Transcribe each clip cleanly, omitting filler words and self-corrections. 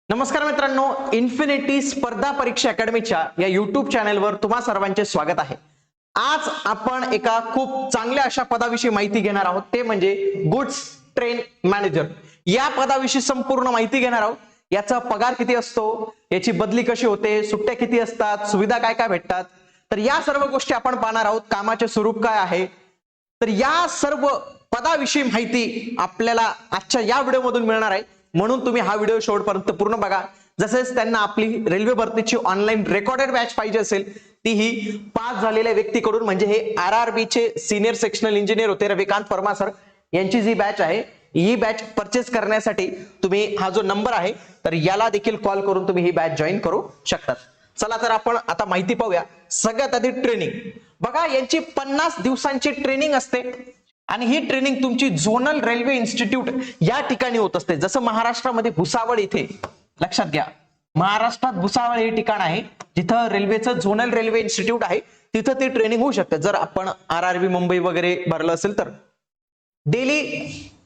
नमस्कार मित्रांनो, इन्फिनिटी स्पर्धा परीक्षा अकॅडमीच्या या युट्यूब चॅनलवर तुम्हा सर्वांचे स्वागत आहे। आज आपण एका खूप चांगल्या अशा पदाविषयी माहिती घेणार आहोत, ते म्हणजे गुड्स ट्रेन मॅनेजर। या पदाविषयी संपूर्ण माहिती घेणार आहोत। याचा पगार किती असतो, याची बदली कशी होते, सुट्ट्या किती असतात, सुविधा काय काय भेटतात, तर या सर्व गोष्टी आपण पाहणार आहोत। कामाचे स्वरूप काय आहे, तर या सर्व पदाविषयी माहिती आपल्याला आजच्या या व्हिडिओमधून मिळणार आहे। म्हणून तुम्ही हा व्हिडिओ शेवटपर्यंत पूर्ण बघा। जसेच त्यांना आपली रेल्वे भरतीची ऑनलाईन रेकॉर्डेड बॅच पाहिजे असेल, तीही पास झालेल्या व्यक्तीकडून, म्हणजे हे आरआरबी चे सिनियर सेक्शनल इंजिनियर होते रविकांत परमार सर, यांची जी बॅच आहे, ही बॅच परचेस करण्यासाठी तुम्ही हा जो नंबर आहे तर याला देखील कॉल करून तुम्ही ही बॅच जॉईन करू शकता। चला तर आपण आता माहिती पाहूया। सगळ्यात आधी ट्रेनिंग बघा, यांची 50 दिवसांची ट्रेनिंग असते आणि ही ट्रेनिंग तुमची झोनल रेल्वे इन्स्टिट्यूट या ठिकाणी होत असते। जसं महाराष्ट्रामध्ये भुसावळ इथे, लक्षात घ्या, महाराष्ट्रात भुसावळ हे ठिकाण आहे जिथं रेल्वेचं झोनल रेल्वे इन्स्टिट्यूट आहे, तिथं ती ट्रेनिंग होऊ शकते। जर आपण आरआरबी मुंबई वगैरे भरलं असेल तर डेली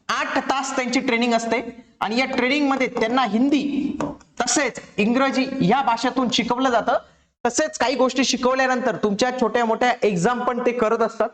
8 तास त्यांची ट्रेनिंग असते आणि या ट्रेनिंग मध्ये त्यांना हिंदी तसेच इंग्रजी या भाषेतून शिकवलं जातं। तसेच काही गोष्टी शिकवल्यानंतर तुमच्या छोट्या मोठ्या एक्झाम पण ते करत असतात।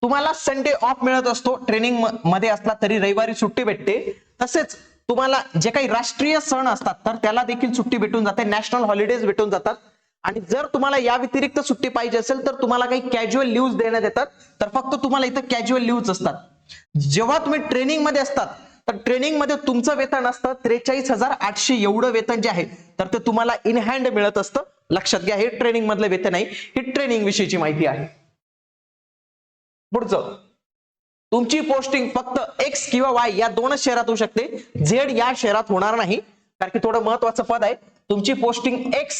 तुम्हाला संडे ऑफ मिळत असतो, ट्रेनिंग मध्ये असला तरी रविवारी सुट्टी भेटते। तसेच तुम्हाला जे काही राष्ट्रीय सण असतात तर त्याला देखील सुट्टी भेटून जाते, नॅशनल हॉलिडेज भेटून जातात। आणि जर तुम्हाला या व्यतिरिक्त सुट्टी पाहिजे असेल तर तुम्हाला काही कॅज्युअल लीव्ह देण्यात येतात, तर फक्त तुम्हाला इथं कॅज्युअल लीव्ह असतात। जेव्हा तुम्ही ट्रेनिंग मध्ये असतात तर ट्रेनिंग मध्ये तुमचं वेतन असतं 43,800 एवढं वेतन जे आहे तर ते तुम्हाला इन हँड मिळत असतं। लक्षात घ्या, हे ट्रेनिंग मधलं वेतन आहे, ही ट्रेनिंग विषयीची माहिती आहे। पुढचं, तुमची पोस्टिंग फक्त एक्स किंवा वाय या दोनच शहरात होऊ शकते, झेड या शहरात होणार नाही, कारण की थोडं महत्वाचं पद आहे। तुमची पोस्टिंग एक्स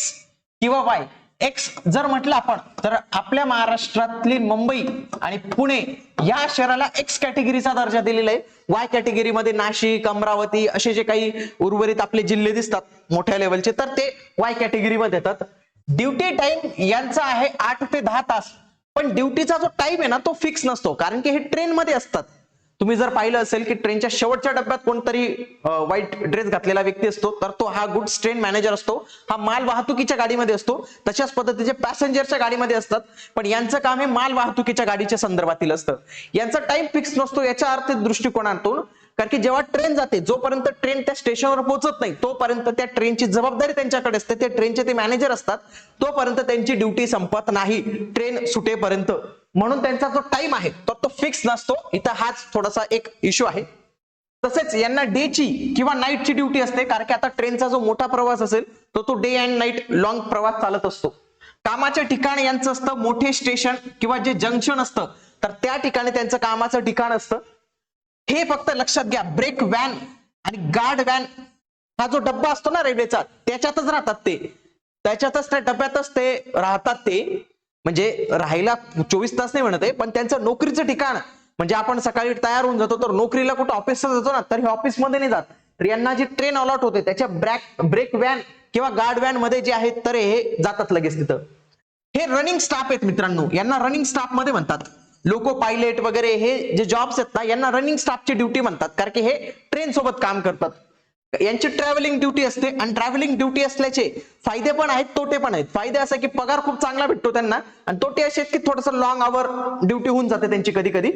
किंवा वाय, एक्स जर म्हटलं आपण तर आपल्या महाराष्ट्रातली मुंबई आणि पुणे या शहराला एक्स कॅटेगरीचा दर्जा दिलेला आहे। वाय कॅटेगरीमध्ये नाशिक, अमरावती असे जे काही उर्वरित आपले जिल्हे दिसतात मोठ्या लेवलचे, तर ते वाय कॅटेगरीमध्ये येतात। ड्युटी टाइम यांचा आहे 8 ते 10 तास, पण ड्युटीचा जो टाइम आहे ना तो फिक्स नसतो, कारण की हे ट्रेन मध्ये असतात। तुम्ही जर पाहिलं असेल की ट्रेनच्या शेवटच्या डब्यात कोणतरी व्हाईट ड्रेस घातलेला व्यक्ती असतो, तर तो हा गुड्स ट्रेन मॅनेजर असतो। हा माल वाहतुकीच्या गाडीमध्ये असतो, तशाच पद्धतीचे पॅसेंजरच्या गाडीमध्ये असतात, पण यांचं काम हे माल वाहतुकीच्या गाडीच्या संदर्भातील असतं। यांचा टाइम फिक्स नसतो याच्या आर्थिक दृष्टिकोनातून, कारण की जेव्हा ट्रेन जाते, जोपर्यंत ट्रेन त्या स्टेशनवर पोहोचत नाही तोपर्यंत त्या ट्रेनची जबाबदारी त्यांच्याकडे असते, ते ट्रेनचे ते मॅनेजर असतात, तोपर्यंत त्यांची ड्युटी संपत नाही ट्रेन सुटेपर्यंत। म्हणून त्यांचा जो टाइम आहे तो फिक्स नसतो। इथं हाच थोडासा एक इश्यू आहे। तसेच यांना डे ची किंवा नाईटची ड्युटी असते, कारण की आता ट्रेनचा जो मोठा प्रवास असेल तो डे अँड नाईट लॉंग प्रवास चालत असतो। कामाचे ठिकाण यांचं असतं मोठे स्टेशन किंवा जे जंक्शन असतं तर त्या ठिकाणी त्यांचं कामाचं ठिकाण असतं। हे फक्त लक्षात घ्या, ब्रेक व्हॅन आणि गार्ड व्हॅन हा जो डब्बा असतो ना रेल्वेचा, त्याच्यातच राहतात ते, त्याच्यातच त्या डब्यातच ते राहतात। ते म्हणजे राहायला 24 तास नाही म्हणत आहे, पण त्यांचं नोकरीचं ठिकाण, म्हणजे आपण सकाळी तयार होऊन जातो तर नोकरीला कुठं ऑफिसला जातो ना, तर हे ऑफिस मध्ये नाही जात, तर यांना जी ट्रेन अलॉट होते त्याच्या ब्रेक व्हॅन किंवा गार्ड व्हॅन मध्ये जे आहेत तर हे जातात लगेच तिथं। हे रनिंग स्टाफ आहेत मित्रांनो, यांना रनिंग स्टाफ मध्ये म्हणतात। लोको पायलट वगैरे हे जे जॉब्स आहेत ना, यांना रनिंग स्टाफची ड्युटी म्हणतात, कारण की हे ट्रेन सोबत काम करतात। यांची ट्रॅव्हलिंग ड्युटी असते, आणि ट्रॅव्हलिंग ड्युटी असल्याचे फायदे पण आहेत, तोटे पण आहेत। फायदे असे की पगार खूप चांगला भेटतो त्यांना, आणि तोटे असे की थोडंसं लॉंग आवर ड्युटी होऊन जाते त्यांची कधी कधी।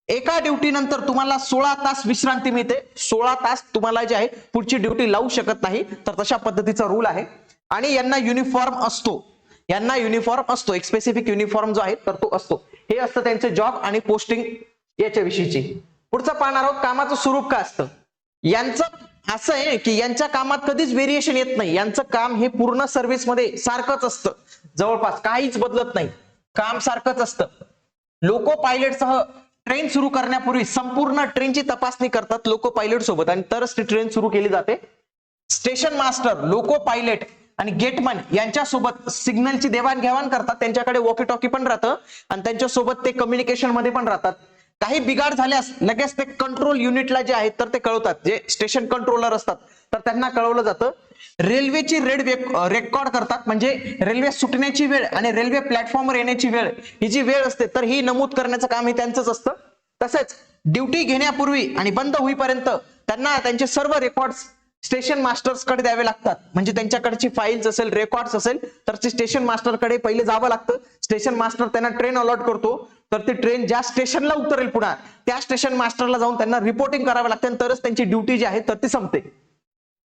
एका ड्युटी नंतर तुम्हाला 16 तास विश्रांती मिळते, 16 तास तुम्हाला जे आहे पुढची ड्युटी लावू शकत नाही, तर तशा पद्धतीचा रूल आहे। आणि यांना युनिफॉर्म असतो, यांना युनिफॉर्म असतो, एक स्पेसिफिक युनिफॉर्म जो आहे तर तो असतो। हे असतं त्यांचे जॉब आणि पोस्टिंग याच्या विषयीची। पुढचं पाहणार आहोत, कामाचं स्वरूप काय असतं। यांचं असं आहे की यांच्या कामात कधीच व्हेरिएशन येत नाही, यांचं काम हे पूर्ण सर्व्हिस मध्ये सारखंच असतं, जवळपास काहीच बदलत नाही, काम सारखंच असतं। लोको पायलट सह ट्रेन सुरू करण्यापूर्वी संपूर्ण ट्रेनची तपासणी करतात लोको पायलट सोबत, आणि तरच ती ट्रेन सुरू केली जाते। स्टेशन मास्टर, लोको पायलट आणि गेटमन यांच्यासोबत सिग्नलची देवाणघेवाण करतात, त्यांच्याकडे वॉकी टॉकी पण राहतं आणि त्यांच्यासोबत ते कम्युनिकेशन मध्ये पण राहतात। काही बिघाड झाल्यास लगेच ते कंट्रोल युनिटला जे आहेत तर ते कळवतात, जे स्टेशन कंट्रोलर असतात तर त्यांना कळवलं जातं। रेल्वेची रेकॉर्ड करतात, म्हणजे रेल्वे सुटण्याची वेळ आणि रेल्वे प्लॅटफॉर्मवर येण्याची वेळ, ही जी वेळ असते तर ही नमूद करण्याचं काम हे त्यांचंच असतं। तसेच ड्युटी घेण्यापूर्वी आणि बंद होईपर्यंत त्यांना त्यांचे सर्व रेकॉर्ड्स स्टेशन मास्टर्स कडे द्यावे लागतात. म्हणजे त्यांच्याकडची फाईल्स असेल, रेकॉर्ड्स असेल, तर ते स्टेशन मास्टर कडे पहिले जावं लागतं. स्टेशन मास्टर त्यांना ट्रेन अलॉट करतो, तर ती ट्रेन ज्या स्टेशनला उतरेल पुन्हा त्या स्टेशन मास्टरला जाऊन त्यांना रिपोर्टिंग करावं लागतं आणि तरच त्यांची ड्युटी जी आहे तर ती संपते.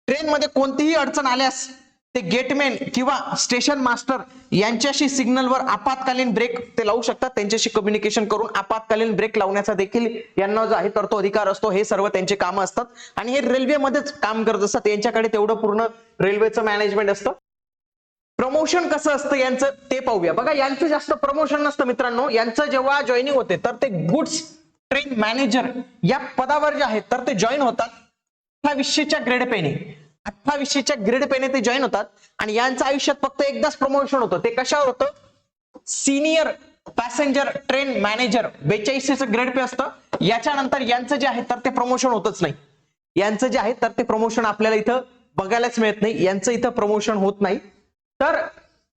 ट्रेनमध्ये कोणतीही अडचण आल्यास ते गेटमॅन किंवा स्टेशन मास्टर यांच्याशी सिग्नलवर आपत्कालीन ब्रेक ते लावू शकतात. त्यांच्याशी कम्युनिकेशन करून आपत्कालीन ब्रेक लावण्याचा देखील यांना जो आहे तर तो अधिकार असतो. हे सर्व त्यांचे कामं असतात आणि हे रेल्वेमध्येच काम करत असतात. यांच्याकडे तेवढं पूर्ण रेल्वेचं मॅनेजमेंट असतं. प्रमोशन कसं असतं यांचं ते पाहूया. बघा, यांचं जास्त प्रमोशन नसतं मित्रांनो. यांचं जेव्हा जॉईनिंग होते तर ते गुड्स ट्रेन मॅनेजर या पदावर जे आहेत तर ते जॉईन होतात 2800च्या ग्रेड पेने. 2800च्या ग्रेड पेने ते जॉईन होतात आणि यांचं आयुष्यात फक्त एकदाच प्रमोशन होतं. ते कशावर होतं? सिनियर पॅसेंजर ट्रेन मॅनेजर 4200चं ग्रेड पे असतं. याच्यानंतर यांचं जे आहे तर ते प्रमोशन होतच नाही. यांचं जे आहे तर ते प्रमोशन आपल्याला इथं बघायलाच मिळत नाही. यांचं इथं प्रमोशन होत नाही. तर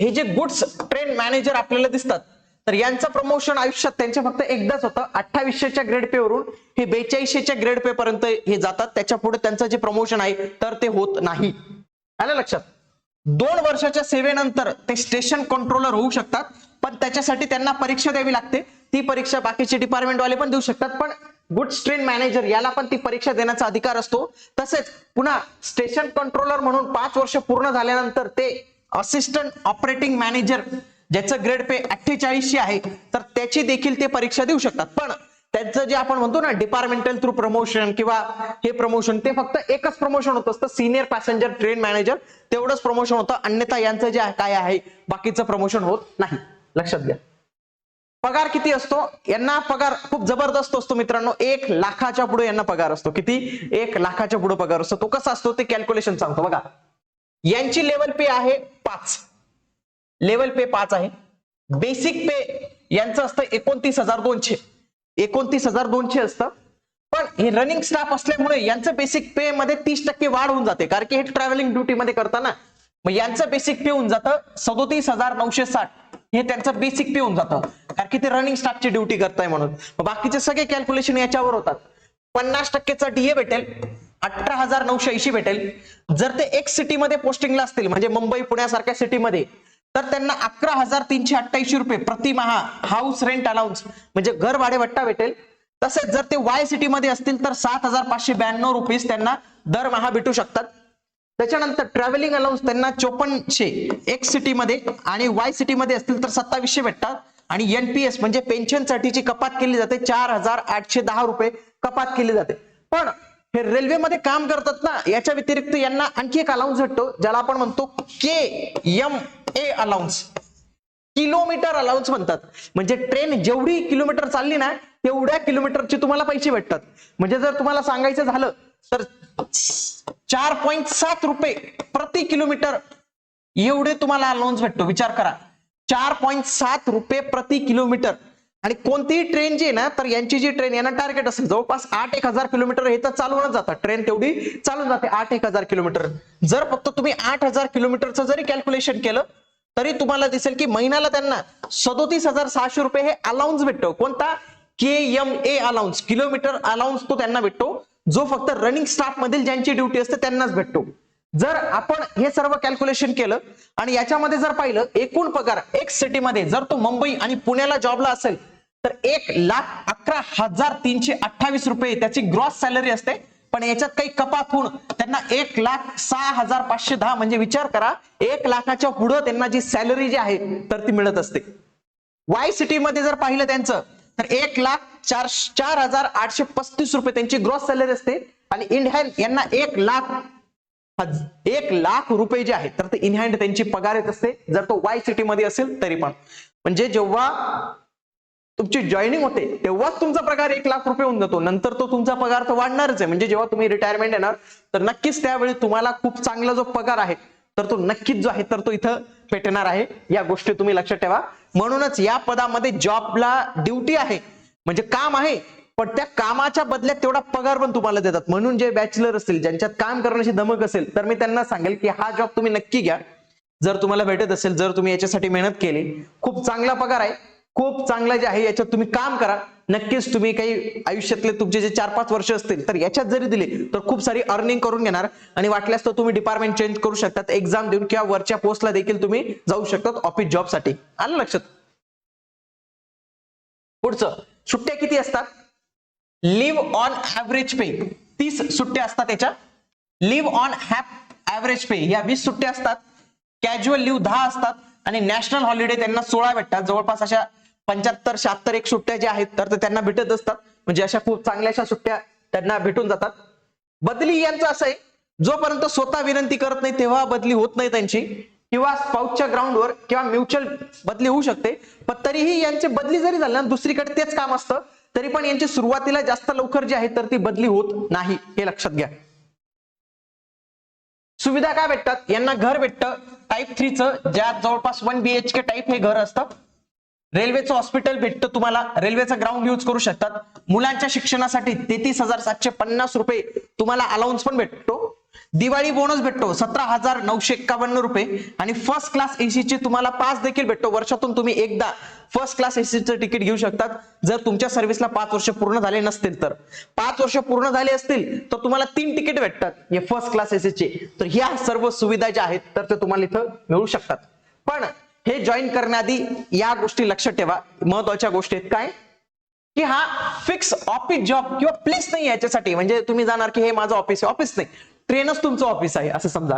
हे जे गुड्स ट्रेन मॅनेजर आपल्याला दिसतात तर यांचं प्रमोशन आयुष्यात त्यांच्या फक्त एकदाच होतं. 2800च्या ग्रेड पे वरून हे 4200च्या ग्रेड पे पर्यंत हे जातात. त्याच्या पुढे त्यांचं जे प्रमोशन आहे तर ते होत नाही. आलं लक्षात? 2 वर्षाच्या सेवेनंतर ते स्टेशन कंट्रोलर होऊ शकतात, पण त्याच्यासाठी त्यांना परीक्षा द्यावी लागते. ती परीक्षा बाकीचे डिपार्टमेंट वाले पण देऊ शकतात, पण गुड्स ट्रेन मॅनेजर याला पण ती परीक्षा देण्याचा अधिकार असतो. तसेच पुन्हा स्टेशन कंट्रोलर म्हणून 5 वर्ष पूर्ण झाल्यानंतर ते असिस्टंट ऑपरेटिंग मॅनेजर ज्याचं ग्रेड पे 4800 आहे तर त्याची देखील ते परीक्षा देऊ शकतात. पण त्यांचं जे आपण म्हणतो ना डिपार्टमेंटल थ्रू प्रमोशन किंवा हे प्रमोशन, ते फक्त एकच प्रमोशन होत असतं, सिनियर पॅसेंजर ट्रेन मॅनेजर तेवढंच प्रमोशन होतं. अन्यथा यांचं जे काय आहे बाकीचं प्रमोशन होत नाही. लक्षात घ्या. पगार किती असतो? यांना पगार खूप जबरदस्त असतो मित्रांनो. 1 लाखाच्या पुढे यांना पगार असतो. किती? 1 लाखाच्या पुढे पगार असतो. तो कसा असतो ते कॅल्क्युलेशन सांगतो. बघा, यांची लेवल पे आहे 5. लेवल पे 5 आहे. बेसिक पे यांचं असतं 29,200. 29,200 असतं. पण हे रनिंग स्टाफ असल्यामुळे यांचं बेसिक पे मध्ये 30% वाढ होऊन जाते, कारण की हे ट्रॅव्हलिंग ड्युटी मध्ये करताना. मग यांचं बेसिक पे होऊन जातं 37,960. हे त्यांचं बेसिक पे होऊन जातं, कारण की ते रनिंग स्टाफची ड्युटी करताय म्हणून. बाकीचे सगळे कॅल्क्युलेशन याच्यावर होतात. 50%चा डीए भेटेल, 18,980 भेटेल. जर ते एक सिटीमध्ये पोस्टिंगला असतील म्हणजे मुंबई पुण्यासारख्या सिटीमध्ये तर त्यांना 11,388 रुपये प्रतिमाहा हाऊस रेंट अलाउन्स म्हणजे घर भाडे भत्ता भेटेल. तसेच जर ते वाय सिटी मध्ये असतील तर 7,592 रुपीज त्यांना दरमहा भेटू शकतात. त्याच्यानंतर ट्रॅव्हलिंग अलाउन्स त्यांना 5400 एक्स सिटी मध्ये आणि वाय सिटी मध्ये असतील तर 2700 भेटतात. आणि एनपीएस म्हणजे पेन्शन साठीची कपात केली जाते, 4,810 रुपये कपात केली जाते. पण हे रेल्वेमध्ये काम करतात ना, याच्या व्यतिरिक्त यांना आणखी एक अलाउन्स भेटतो ज्याला आपण म्हणतो KMA अलाउन्स, किलोमीटर अलाउन्स म्हणतात. म्हणजे ट्रेन जेवढी किलोमीटर चालली ना तेवढ्या किलोमीटरचे तुम्हाला पैसे भेटतात. म्हणजे जर तुम्हाला सांगायचं झालं तर 4.7 रुपये प्रति किलोमीटर एवढे तुम्हाला अलाउन्स भेटतो. विचार करा, 4.7 रुपये प्रति किलोमीटर. आणि कोणतीही ट्रेन जी आहे ना तर यांची जी ट्रेन यांना टार्गेट असेल जवळपास 8,000 किलोमीटर हे तर चालूनच जातात. ट्रेन तेवढी चालून जाते 8,000 किलोमीटर. जर फक्त तुम्ही 8,000 किलोमीटरचं जरी कॅल्क्युलेशन केलं तरी तुम्हाला दिसेल की महिन्याला त्यांना 37,600 रुपये हे अलाउन्स भेटतो. कोणता? KMA अलाउन्स, किलोमीटर अलाउन्स तो त्यांना भेटतो, जो फक्त रनिंग स्टाफ मधील ज्यांची ड्युटी असते त्यांनाच भेटतो. जर आपण हे सर्व कॅल्क्युलेशन केलं आणि याच्यामध्ये जर पाहिलं एकूण पगार एक सिटीमध्ये जर तो मुंबई आणि पुण्याला जॉबला असेल तर 1,11,328 रुपये त्याची ग्रॉस सॅलरी असते. पण याच्यात काही कपात होऊन त्यांना 1,06,510 म्हणजे विचार करा 1 लाखाच्या पुढे त्यांना जी सॅलरी जी आहे तर ती मिळत असते. वाय सिटी मध्ये जर पाहिलं त्यांचं तर 1,04,835 रुपये त्यांची ग्रॉस सॅलरी असते. आणि इंडियन यांना 1,00,000 रुपये जे आहेत तर ते इन हँड त्यांची पगार येत असते जर तो वाय सिटी मध्ये असेल तरी पण. म्हणजे जेव्हा तुमची जॉईनिंग होते तेव्हाच तुमचा पगार 1,00,000 रुपये होऊन जातो. नंतर तो तुमचा पगार तर वाढणारच आहे. म्हणजे जेव्हा तुम्ही रिटायरमेंट येणार तर नक्कीच त्यावेळी तुम्हाला खूप चांगला जो पगार आहे तर तो नक्कीच जो आहे तर तो इथं भेटणार आहे. या गोष्टी तुम्ही लक्षात ठेवा. म्हणूनच या पदामध्ये जॉबला ड्युटी आहे म्हणजे काम आहे, पण त्या कामाच्या बदल्यात तेवढा पगार पण तुम्हाला देतात. म्हणून जे बॅचलर असतील ज्यांच्यात काम करण्याची धमक असेल तर मी त्यांना सांगेल की हा जॉब तुम्ही नक्की घ्या जर तुम्हाला भेटत असेल, जर तुम्ही याच्यासाठी मेहनत केली. खूप चांगला पगार आहे. खूप चांगलं जे आहे याच्यात तुम्ही काम करा. नक्कीच तुम्ही काही आयुष्यातले तुमचे जे 4-5 वर्ष असतील तर याच्यात जरी दिले तर खूप सारी अर्निंग करून घेणार आणि वाटल्यास तर तुम्ही डिपार्टमेंट चेंज करू शकतात, एक्झाम देऊन किंवा वरच्या पोस्टला देखील तुम्ही जाऊ शकतात ऑफिस जॉबसाठी. आलं लक्षात. पुढचं, सुट्ट्या किती असतात? लिव्ह ऑन ऍव्हरेज पे 30 सुट्ट्या असतात त्याच्या. लिव्ह ऑन ऍव्हरेज पे या 20 सुट्ट्या असतात. कॅज्युअल लिव्ह 10 असतात आणि नॅशनल हॉलिडे त्यांना 16 भेटतात. जवळपास अशा 75-76 एक सुट्ट्या ज्या आहेत तर त्यांना भेटत असतात. म्हणजे अशा खूप चांगल्याशा सुट्ट्या त्यांना भेटून जातात. बदली यांचं असं आहे, जोपर्यंत स्वतः विनंती करत नाही तेव्हा बदली होत नाही त्यांची, किंवा स्काउटच्या ग्राउंडवर किंवा म्युच्युअल बदली होऊ शकते. पण तरीही यांची बदली जरी झाली ना दुसरीकडे तेच काम असतं तरी पण यांची सुरुवातीला जास्त लवकर जी आहे तर ती बदली होत नाही, हे लक्षात घ्या. सुविधा काय भेटतात यांना? घर भेटतं टाईप 3 चं, ज्यात जवळपास 1 BHK टाईप हे घर असतं. रेल्वेचं हॉस्पिटल भेटतं तुम्हाला, रेल्वेचा ग्राउंड यूज करू शकतात. मुलांच्या शिक्षणासाठी 33,750 रुपये तुम्हाला अलाउन्स पण भेटतो. दिवाळी बोनस भेटतो 17,951 रुपये आणि फर्स्ट क्लास एसी ची तुम्हाला पास देखील भेटतो. वर्षातून तुम्ही एकदा फर्स्ट क्लास एसीचं तिकीट घेऊ शकतात. जर तुमच्या सर्व्हिसला 5 वर्ष पूर्ण झाले नसतील तर. 5 वर्ष पूर्ण झाले असतील तर तुम्हाला 3 तिकीट भेटतात हे फर्स्ट क्लास एसीचे. तर ह्या सर्व सुविधा ज्या आहेत तर ते तुम्हाला इथं मिळू शकतात. पण हे जॉईन करण्याआधी या गोष्टी लक्षात ठेवा, महत्वाच्या गोष्टी आहेत. काय की हा फिक्स ऑफिस जॉब किंवा प्लेस नाही याच्यासाठी. म्हणजे तुम्ही जाणार की हे माझं ऑफिस आहे, ऑफिस नाही, ट्रेनच तुमचं ऑफिस आहे असं समजा.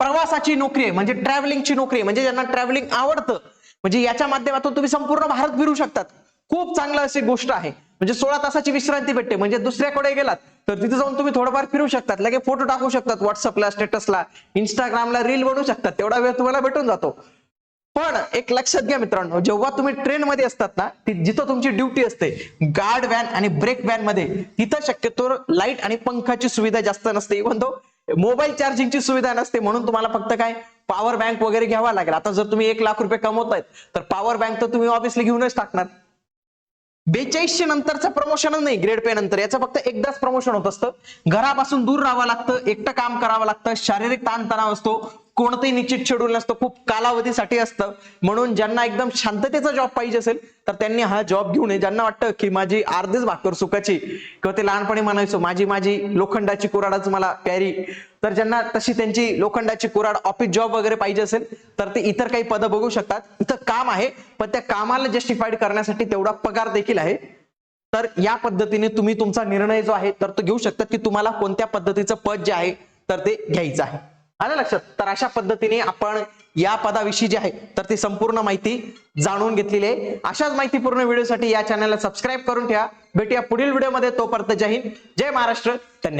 प्रवासाची नोकरी आहे म्हणजे ट्रॅव्हलिंगची नोकरी आहे, म्हणजे ज्यांना ट्रॅव्हलिंग आवडतं म्हणजे याच्या माध्यमातून तुम्ही संपूर्ण भारत फिरू शकतात. खूप चांगलं अशी गोष्ट आहे. म्हणजे 16 तासाची विश्रांती भेटते. म्हणजे दुसऱ्याकडे गेलात तर तिथे जाऊन तुम्ही थोडंफार फिरू शकतात, लगे फोटो टाकू शकतात व्हॉट्सअपला, स्टेटसला, इंस्टाग्रामला रील बनवू शकतात. तेवढा वेळ तुम्हाला भेटून जातो. पण एक लक्षात घ्या मित्रांनो, जेव्हा तुम्ही ट्रेन मध्ये असतात ना, जिथं तुमची ड्युटी असते गार्ड व्हॅन आणि ब्रेक व्हॅन मध्ये, तिथं शक्यतो लाईट आणि पंखाची सुविधा जास्त नसते. इव्हन तो मोबाईल चार्जिंगची सुविधा नसते. म्हणून तुम्हाला फक्त काय पॉवर बँक वगैरे घ्यावा लागेल. आता जर तुम्ही 1 लाख रुपये कमवतायत तर पॉवर बँक तर तुम्ही ऑब्व्हियसली घेऊनच टाकणार. 4200 नंतरचं प्रमोशन नाही, ग्रेड पे नंतर याचं फक्त एकदाच प्रमोशन होत असतं. घरापासून दूर राहावं लागतं, एकटं काम करावं लागतं, शारीरिक ताणतणाव असतो, कोणतंही निश्चित शेड्यूल नसतं, खूप कालावधीसाठी असतं. म्हणून ज्यांना एकदम शांततेचा जॉब पाहिजे असेल तर त्यांनी हा जॉब घेऊ नये. ज्यांना वाटतं की माझी अर्धीच भाकर सुखाची, किंवा ते लहानपणी म्हणायचो माझी लोखंडाची कुऱ्हाडच मला प्यारी, तर ज्यांना तशी त्यांची लोखंडाची कुऱ्हाड ऑफिस जॉब वगैरे पाहिजे असेल तर ते इतर काही पदं बघू शकतात. इथं काम आहे पण त्या कामाला जस्टिफाईड करण्यासाठी तेवढा पगार देखील आहे. तर या पद्धतीने तुम्ही तुमचा निर्णय जो आहे तर तो घेऊ शकतात की तुम्हाला कोणत्या पद्धतीचं पद जे आहे तर ते घ्यायचं आहे. आलं लक्षात. तर अशा पद्धतीने आपण या पदाविषयी जे आहे तर ती संपूर्ण माहिती जाणून घेतलेली आहे. अशाच माहितीपूर्ण व्हिडिओसाठी या चॅनलला सबस्क्राईब करून ठेवा. भेटूया पुढील व्हिडिओमध्ये. तोपर्यंत जय हिंद, जय महाराष्ट्र, धन्यवाद.